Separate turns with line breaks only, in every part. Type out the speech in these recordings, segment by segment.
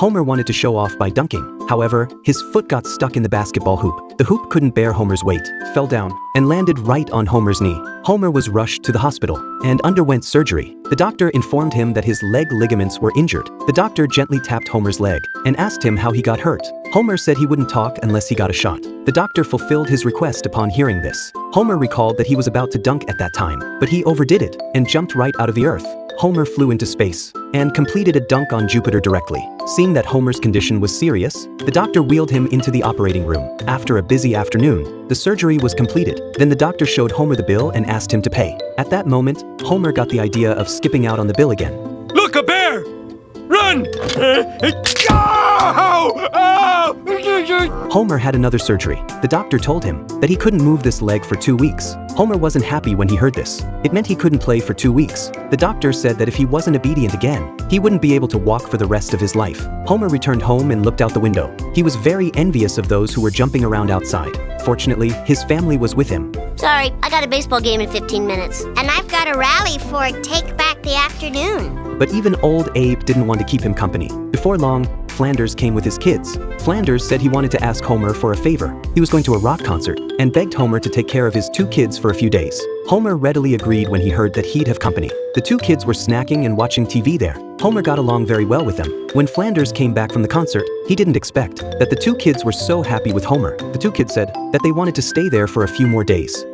Homer wanted to show off by dunking. However, his foot got stuck in the basketball hoop. The hoop couldn't bear Homer's weight, fell down, and landed right on Homer's knee. Homer was rushed to the hospital and underwent surgery. The doctor informed him that his leg ligaments were injured. The doctor gently tapped Homer's leg and asked him how he got hurt. Homer said he wouldn't talk unless he got a shot. The doctor fulfilled his request upon hearing this. Homer recalled that he was about to dunk at that time, but he overdid it and jumped right out of the earth. Homer flew into space and completed a dunk on Jupiter directly. Seeing that Homer's condition was serious, the doctor wheeled him into the operating room. After a busy afternoon, the surgery was completed. Then the doctor showed Homer the bill and asked him to pay. At that moment, Homer got the idea of skipping out on the bill again.
Look, a bear! Run!
Homer had another surgery. The doctor told him that he couldn't move this leg for 2 weeks. Homer wasn't happy when he heard this. It meant he couldn't play for 2 weeks. The doctor said that if he wasn't obedient again, he wouldn't be able to walk for the rest of his life. Homer returned home and looked out the window. He was very envious of those who were jumping around outside. Fortunately, his family was with him.
Sorry, I got a baseball game in 15 minutes. And I've got a rally for Take Back the Afternoon.
But even old Abe didn't want to keep him company. Before long, Flanders came with his kids. Flanders said he wanted to ask Homer for a favor. He was going to a rock concert and begged Homer to take care of his 2 kids for a few days. Homer readily agreed when he heard that he'd have company. The 2 kids were snacking and watching TV there. Homer got along very well with them. When Flanders came back from the concert, he didn't expect that the 2 kids were so happy with Homer. The 2 kids said that they wanted to stay there for a few more days.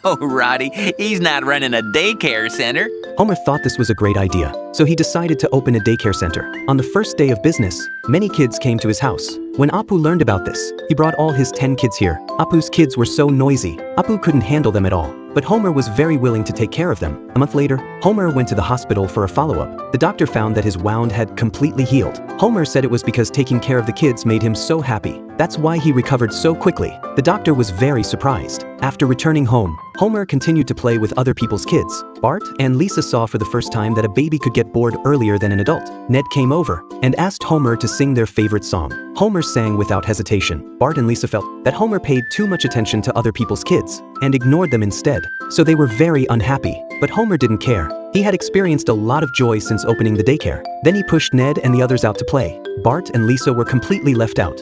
Oh, Roddy, he's not running a daycare center.
Homer thought this was a great idea, so he decided to open a daycare center. On the first day of business, many kids came to his house. When Apu learned about this, he brought all his 10 kids here. Apu's kids were so noisy, Apu couldn't handle them at all. But Homer was very willing to take care of them. A month later, Homer went to the hospital for a follow-up. The doctor found that his wound had completely healed. Homer said it was because taking care of the kids made him so happy. That's why he recovered so quickly. The doctor was very surprised. After returning home, Homer continued to play with other people's kids. Bart and Lisa saw for the first time that a baby could get bored earlier than an adult. Ned came over and asked Homer to sing their favorite song. Homer sang without hesitation. Bart and Lisa felt that Homer paid too much attention to other people's kids and ignored them instead, so they were very unhappy. But Homer didn't care. He had experienced a lot of joy since opening the daycare. Then he pushed Ned and the others out to play. Bart and Lisa were completely left out.